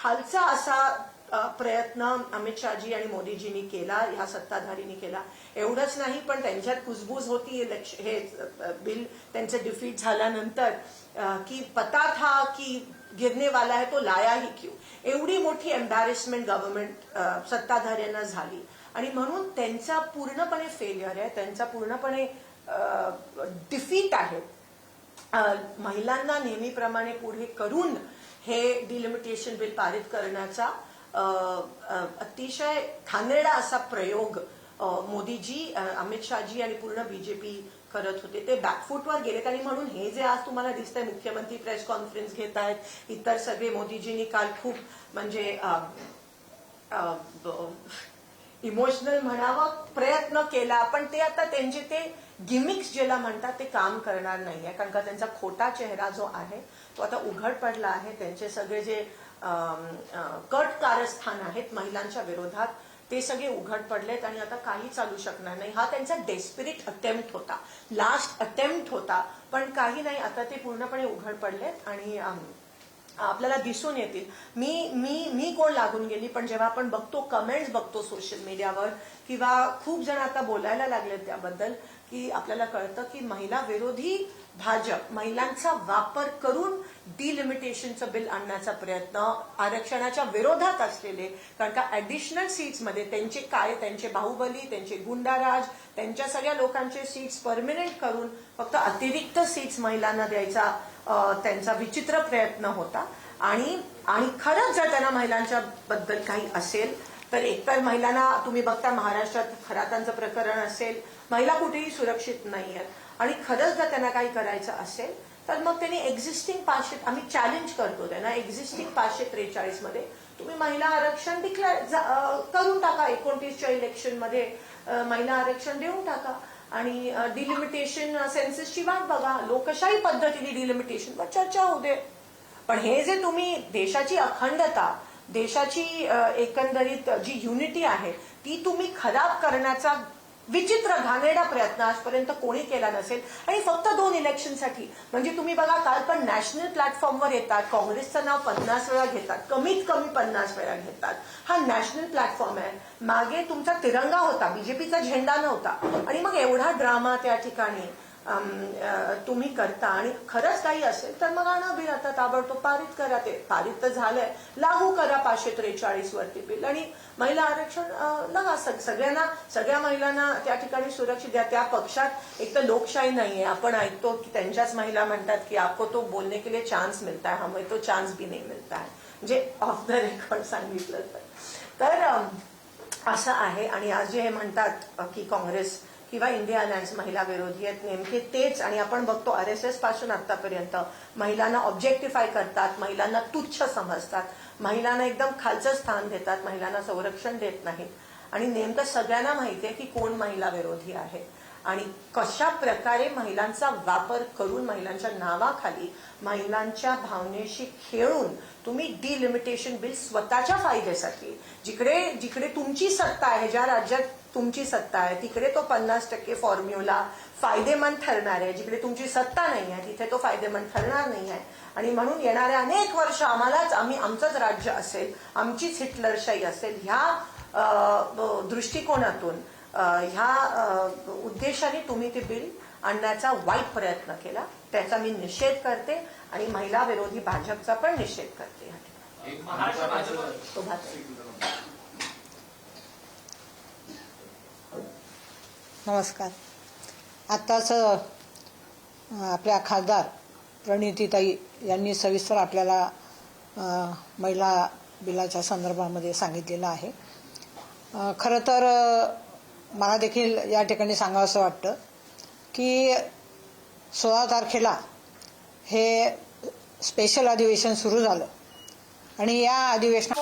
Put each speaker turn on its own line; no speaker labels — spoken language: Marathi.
खालचा असा प्रयत्न अमित शहाजी आणि मोदीजींनी केला, ह्या सत्ताधारींनी केला. एवढंच नाही, पण त्यांच्यात कुजबूज होती हे बिल त्यांचं डिफीट झाल्यानंतर की पता था की गिरने वाला है तो लाया ही क्यों, एवढी मोठी एम्बॅरेसमेंट गव्हर्नमेंट सत्ताधाऱ्यांना झाली. आणि म्हणून त्यांचा पूर्णपणे फेलियर आहे, त्यांचा पूर्णपणे डिफीट आहे. महिलांना नेहमीप्रमाणे पुढे करून हे डिलिमिटेशन बिल पारित करण्याचा अतिशय घाणेरडा असा प्रयोग मोदीजी, अमित शहाजी आणि पूर्ण बीजेपी करत होते. ते बॅकफूटवर गेलेत. आणि म्हणून हे जे आज तुम्हाला दिसतंय, मुख्यमंत्री प्रेस कॉन्फरन्स घेत आहेत, इतर सगळे मोदीजींनी काल खूप म्हणजे इमोशनल म्हणावं प्रयत्न केला, पण ते आता त्यांचे ते गिमिक्स ज्याला म्हणतात ते काम करणार नाहीये. कारण का त्यांचा खोटा चेहरा जो आहे तो आता उघड पडला आहे. त्यांचे सगळे जे कट कारस्थान आहेत महिलांच्या विरोधात ते सगळे उघड पडलेत आणि आता काही चालू शकणार नाही. हा त्यांचा डेस्पिरेट अटेम्प्ट होता, लास्ट अटेम्प्ट होता, पण काही नाही, आता ते पूर्णपणे उघड पडलेत आणि आपल्याला दिसून येतील. मी कोण लागून गेली, पण जेव्हा आपण बघतो कमेंट्स बघतो सोशल मीडियावर किंवा खूप जण आता बोलायला लागलेत त्याबद्दल, की आपल्याला कळतं की महिला विरोधी भाजप महिलांचा वापर करून डिलिमिटेशनचं बिल आणण्याचा प्रयत्न, आरक्षणाच्या विरोधात असलेले, कारण का ऍडिशनल सीट्समध्ये त्यांचे काय, त्यांचे बाहुबली, त्यांचे गुंडाराज, त्यांच्या सगळ्या लोकांचे सीट्स परमनंट करून फक्त अतिरिक्त सीट्स महिलांना द्यायचा त्यांचा विचित्र प्रयत्न होता. आणि खरंच जर त्यांना महिलांच्या बद्दल काही असेल तर एकतर महिलांना तुम्ही बघता महाराष्ट्रात खरातांचं प्रकरण असेल, महिला कुठेही सुरक्षित नाही आहेत, आणि खरंच जर त्यांना काही करायचं असेल तर मग त्यांनी एक्झिस्टिंग 500, आम्ही चॅलेंज करतो त्यांना, एक्झिस्टिंग 543 मध्ये तुम्ही महिला आरक्षण डिक्लेअर करून टाका. 29च्या इलेक्शनमध्ये महिला आरक्षण देऊन टाका आणि डिलिमिटेशन सेन्ससची वाट बघा. लोकशाही पद्धतीने डिलिमिटेशनवर चर्चा होऊ दे. पण हे जे तुम्ही देशाची अखंडता, देशाची एकंदरीत जी युनिटी आहे ती तुम्ही खराब करण्याचा विचित्र घाणेरडा प्रयत्न आजपर्यंत कोणी केला नसेल. आणि फक्त 2 इलेक्शनसाठी, म्हणजे तुम्ही बघा काल पण नॅशनल प्लॅटफॉर्मवर येतात, काँग्रेसचं नाव 50 वेळा घेतात, कमीत कमी 50 वेळा घेतात. हा नॅशनल प्लॅटफॉर्म आहे, मागे तुमचा तिरंगा होता, बीजेपीचा झेंडा नव्हता, आणि मग एवढा ड्रामा त्या ठिकाणी तुम्ही करता. आणि खरंच काही असेल तर मग आणा बिल, आता ताबडतोब पारित करा. ते पारित तर झालंय, लागू करा 543 वरती बिल आणि महिला आरक्षण लगा. सगळ्या महिलांना त्या ठिकाणी सुरक्षित द्या. त्या पक्षात एक तर लोकशाही नाहीये. आपण ऐकतो की त्यांच्याच महिला म्हणतात की आपको तो बोलने के लिए चान्स मिलता है, हमें तो चान्स भी नहीं मिलता है, म्हणजे ऑफ द रेकॉर्ड सांगितलं तर असं आहे. आणि आज जे हे म्हणतात की काँग्रेस किंवा इंडिया अलायन्स महिला विरोधी आहेत, नेमके तेच. आणि आपण बघतो आरएसएस पासून आतापर्यंत महिलांना ऑब्जेक्टिफाय करतात, महिलांना तुच्छ समजतात, महिलांना एकदम खालचं स्थान देतात, महिलांना संरक्षण देत नाहीत. आणि नेमकं सगळ्यांना माहिती आहे की कोण महिला विरोधी आहे आणि कशा प्रकारे महिलांचा वापर करून महिलांच्या नावाखाली महिलांच्या भावनेशी खेळून तुम्ही डिलिमिटेशन बिल स्वतःच्या फायद्यासाठी, जिकडे तुमची सत्ता आहे, ज्या राज्यात तुमची सत्ता आहे तिकडे तो 50% फॉर्म्युला फायदेमंद ठरणार आहे, जिकडे तुमची सत्ता नाही आहे तिथे तो फायदेमंद ठरणार नाही आहे. आणि म्हणून येणाऱ्या अनेक वर्ष आमचंच राज्य असेल, आमचीच हिटलरशाही असेल, ह्या दृष्टिकोनातून ह्या उद्देशाने तुम्ही ते बिल आणण्याचा वाईट प्रयत्न केला. त्याचा मी निषेध करते आणि महिला विरोधी भाजपचा पण निषेध करते.
नमस्कार. आत्ताच आपल्या खासदार प्रणितीताई यांनी सविस्तर आपल्याला महिला बिलाच्या संदर्भामध्ये सांगितलेलं आहे. खरं तर मला देखील या ठिकाणी सांगावंसं वाटतं की 16 तारखेला हे स्पेशल अधिवेशन सुरू झालं आणि या अधिवेशनात